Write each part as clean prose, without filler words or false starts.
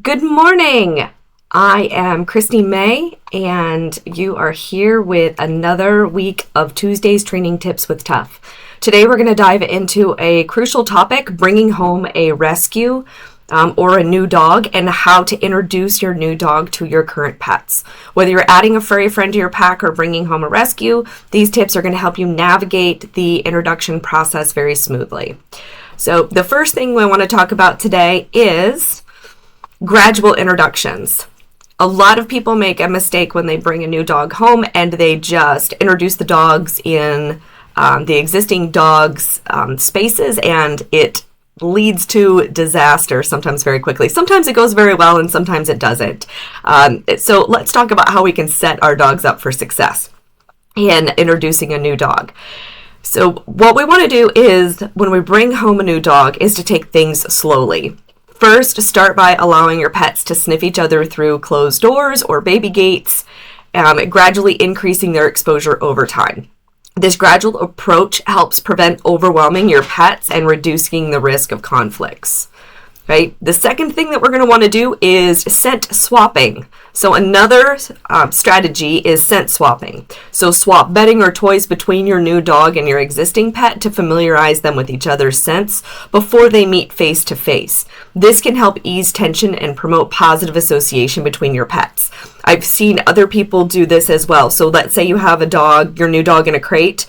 Good morning. I am Christy May, and you are here with another week of Tuesday's Training Tips with Tuff. Today we're going to dive into a crucial topic, bringing home a rescue or a new dog, and how to introduce your new dog to your current pets. Whether you're adding a furry friend to your pack or bringing home a rescue, these tips are going to help you navigate the introduction process very smoothly. So the first thing we want to talk about today is gradual introductions. A lot of people make a mistake when they bring a new dog home and they just introduce the dogs in the existing dogs' spaces, and it leads to disaster sometimes very quickly. Sometimes it goes very well and sometimes it doesn't. So let's talk about how we can set our dogs up for success in introducing a new dog. So what we want to do is, when we bring home a new dog, is to take things slowly. First, start by allowing your pets to sniff each other through closed doors or baby gates, gradually increasing their exposure over time. This gradual approach helps prevent overwhelming your pets and reducing the risk of conflicts. Right? The second thing that we're going to want to do is scent swapping. So another strategy is scent swapping. So swap bedding or toys between your new dog and your existing pet to familiarize them with each other's scents before they meet face to face. This can help ease tension and promote positive association between your pets. I've seen other people do this as well. So let's say you have a dog, your new dog in a crate,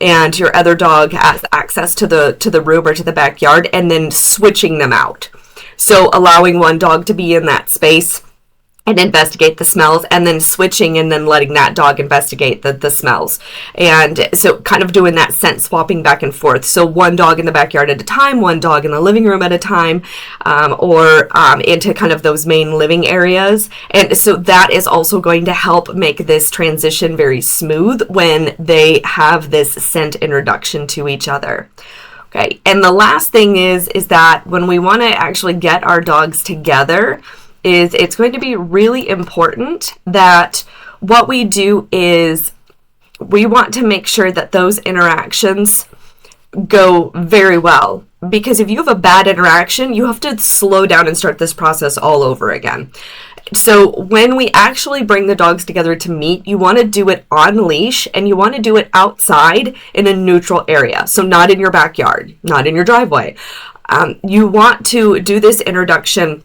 and your other dog has access to the room or to the backyard, and then switching them out. So allowing one dog to be in that space and investigate the smells, and then switching and then letting that dog investigate the smells. And so kind of doing that scent swapping back and forth. So one dog in the backyard at a time, one dog in the living room at a time, or into kind of those main living areas. And so that is also going to help make this transition very smooth when they have this scent introduction to each other. Okay, and the last thing is that when we want to actually get our dogs together, it's going to be really important that what we do is we want to make sure that those interactions go very well. Because if you have a bad interaction, you have to slow down and start this process all over again. So when we actually bring the dogs together to meet, you want to do it on leash, and you want to do it outside in a neutral area. So not in your backyard, not in your driveway. You want to do this introduction.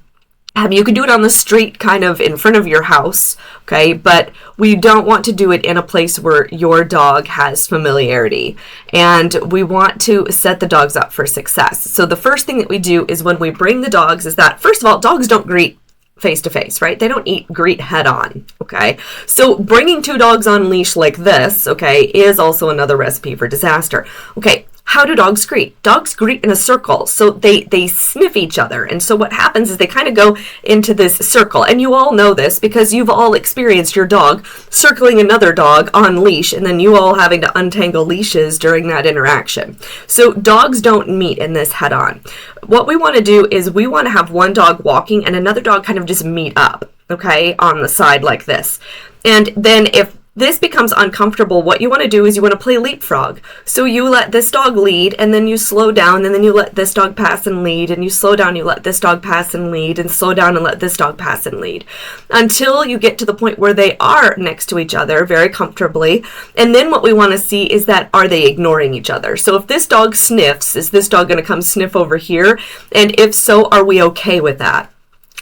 You can do it on the street, kind of in front of your house, okay? But we don't want to do it in a place where your dog has familiarity. And we want to set the dogs up for success. So the first thing that we do is, when we bring the dogs, is that, first of all, dogs don't greet face to face, right? They don't greet head on, okay? So bringing two dogs on leash like this, okay, is also another recipe for disaster. Okay, how do dogs greet? Dogs greet in a circle. So they sniff each other. And so what happens is they kind of go into this circle. And you all know this because you've all experienced your dog circling another dog on leash, and then you all having to untangle leashes during that interaction. So dogs don't meet in this head on. What we want to do is we want to have one dog walking and another dog kind of just meet up, okay, on the side like this. And then if this becomes uncomfortable, what you want to do is you want to play leapfrog. So you let this dog lead, and then you slow down, and then you let this dog pass and lead, and you slow down, you let this dog pass and lead, and slow down and let this dog pass and lead, until you get to the point where they are next to each other very comfortably. And then what we want to see is that, are they ignoring each other? So if this dog sniffs, is this dog going to come sniff over here? And if so, are we okay with that?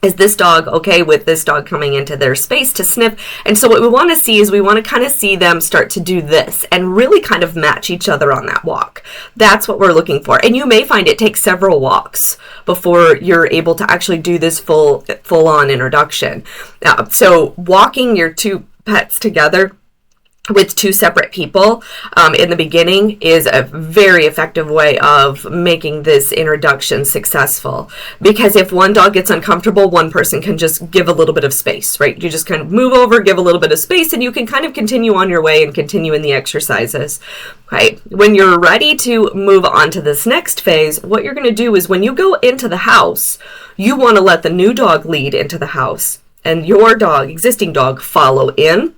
Is this dog okay with this dog coming into their space to sniff? And so what we want to see is we want to kind of see them start to do this and really kind of match each other on that walk. That's what we're looking for. And you may find it takes several walks before you're able to actually do this full-on introduction. So walking your two pets together with two separate people in the beginning is a very effective way of making this introduction successful. Because if one dog gets uncomfortable, one person can just give a little bit of space, right? You just kind of move over, give a little bit of space, and you can kind of continue on your way and continue in the exercises. Okay, when you're ready to move on to this next phase, what you're going to do is, when you go into the house, you want to let the new dog lead into the house, and your dog, existing dog, follow in.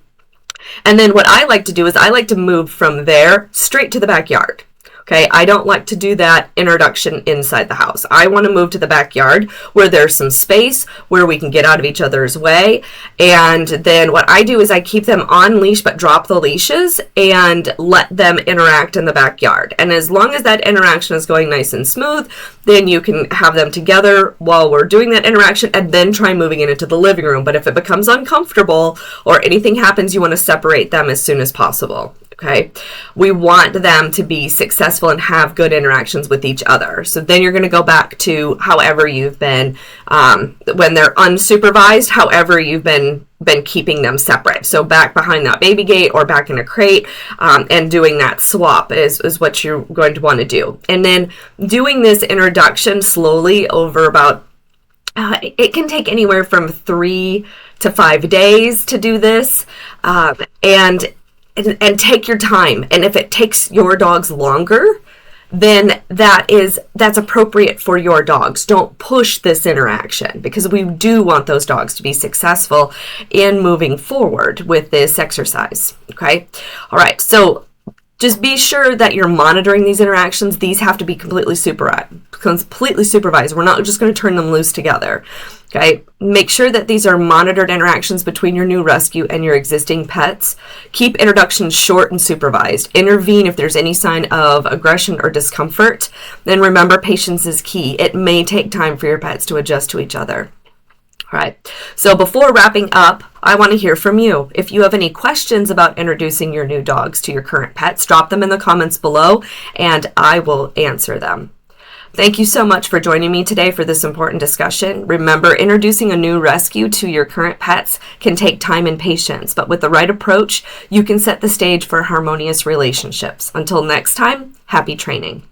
And then what I like to do is I like to move from there straight to the backyard. Okay, I don't like to do that introduction inside the house. I want to move to the backyard where there's some space, where we can get out of each other's way. And then what I do is I keep them on leash, but drop the leashes and let them interact in the backyard. And as long as that interaction is going nice and smooth, then you can have them together while we're doing that interaction and then try moving it into the living room. But if it becomes uncomfortable or anything happens, you want to separate them as soon as possible. Okay, we want them to be successful and have good interactions with each other. So then you're going to go back to however you've been, when they're unsupervised, however you've been keeping them separate. So back behind that baby gate or back in a crate, and doing that swap is what you're going to want to do. And then doing this introduction slowly over about, it can take anywhere from 3 to 5 days to do this, and take your time. And if it takes your dogs longer, then that's appropriate for your dogs. Don't push this interaction, because we do want those dogs to be successful in moving forward with this exercise. Okay. All right. So just be sure that you're monitoring these interactions. These have to be completely supervised. We're not just going to turn them loose together. Okay, make sure that these are monitored interactions between your new rescue and your existing pets. Keep introductions short and supervised. Intervene if there's any sign of aggression or discomfort. Then remember, patience is key. It may take time for your pets to adjust to each other. All right, so before wrapping up, I want to hear from you. If you have any questions about introducing your new dogs to your current pets, drop them in the comments below and I will answer them. Thank you so much for joining me today for this important discussion. Remember, introducing a new rescue to your current pets can take time and patience, but with the right approach, you can set the stage for harmonious relationships. Until next time, happy training.